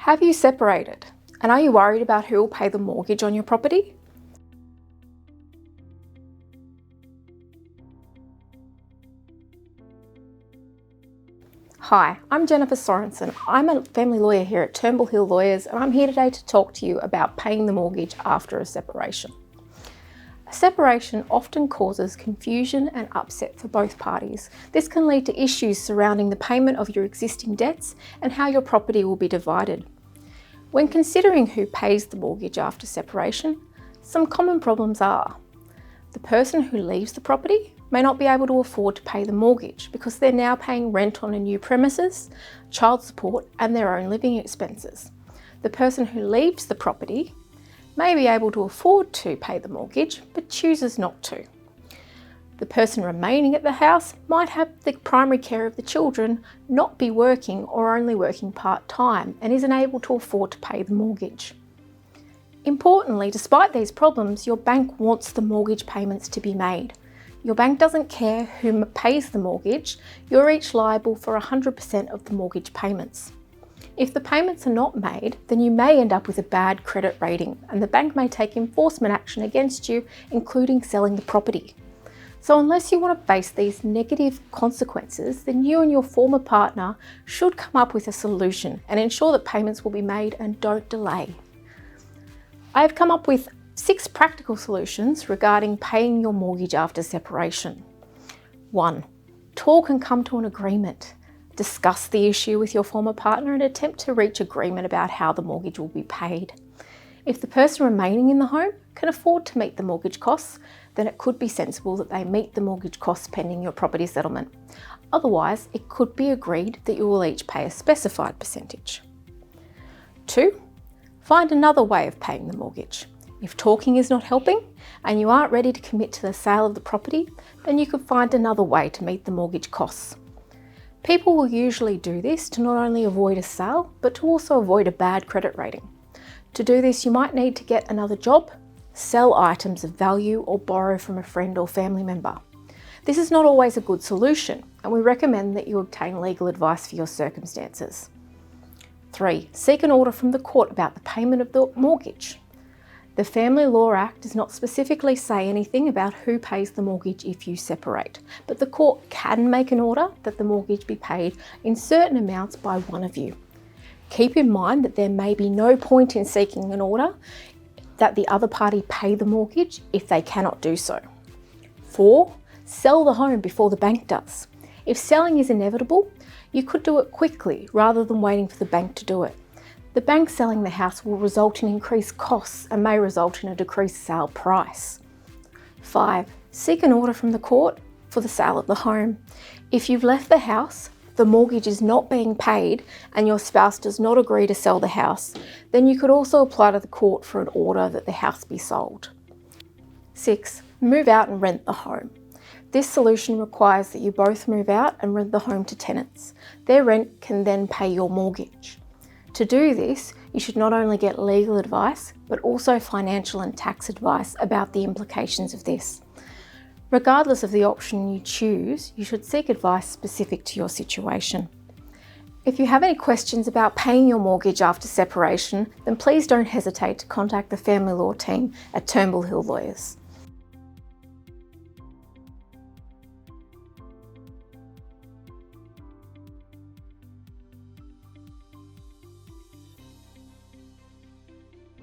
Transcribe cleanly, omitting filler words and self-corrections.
Have you separated? And are you worried about who will pay the mortgage on your property? Hi, I'm Jennifer Sorensen. I'm a family lawyer here at Turnbull Hill Lawyers, and I'm here today to talk to you about paying the mortgage after a separation. A separation often causes confusion and upset for both parties. This can lead to issues surrounding the payment of your existing debts and how your property will be divided. When considering who pays the mortgage after separation, some common problems are: the person who leaves the property may not be able to afford to pay the mortgage because they're now paying rent on a new premises, child support, and their own living expenses. The person who leaves the property may be able to afford to pay the mortgage but chooses not to. The person remaining at the house might have the primary care of the children, not be working or only working part-time, and isn't able to afford to pay the mortgage. Importantly, despite these problems, your bank wants the mortgage payments to be made. Your bank doesn't care who pays the mortgage, you're each liable for 100% of the mortgage payments. If the payments are not made, then you may end up with a bad credit rating, and the bank may take enforcement action against you, including selling the property. So unless you want to face these negative consequences, then you and your former partner should come up with a solution and ensure that payments will be made and don't delay. I have come up with 6 practical solutions regarding paying your mortgage after separation. 1. Talk and come to an agreement. Discuss the issue with your former partner and attempt to reach agreement about how the mortgage will be paid. If the person remaining in the home can afford to meet the mortgage costs, then it could be sensible that they meet the mortgage costs pending your property settlement. Otherwise, it could be agreed that you will each pay a specified percentage. 2. Find another way of paying the mortgage. If talking is not helping and you aren't ready to commit to the sale of the property, then you could find another way to meet the mortgage costs. People will usually do this to not only avoid a sale, but to also avoid a bad credit rating. To do this, you might need to get another job, sell items of value, or borrow from a friend or family member. This is not always a good solution, and we recommend that you obtain legal advice for your circumstances. 3. Seek an order from the court about the payment of the mortgage. The Family Law Act does not specifically say anything about who pays the mortgage if you separate, but the court can make an order that the mortgage be paid in certain amounts by one of you. Keep in mind that there may be no point in seeking an order that the other party pay the mortgage if they cannot do so. 4. Sell the home before the bank does. If selling is inevitable, you could do it quickly rather than waiting for the bank to do it. The bank selling the house will result in increased costs and may result in a decreased sale price. 5. Seek an order from the court for the sale of the home. If you've left the house, the mortgage is not being paid, and your spouse does not agree to sell the house, then you could also apply to the court for an order that the house be sold. 6. Move out and rent the home. This solution requires that you both move out and rent the home to tenants. Their rent can then pay your mortgage. To do this, you should not only get legal advice, but also financial and tax advice about the implications of this. Regardless of the option you choose, you should seek advice specific to your situation. If you have any questions about paying your mortgage after separation, then please don't hesitate to contact the Family Law team at Turnbull Hill Lawyers.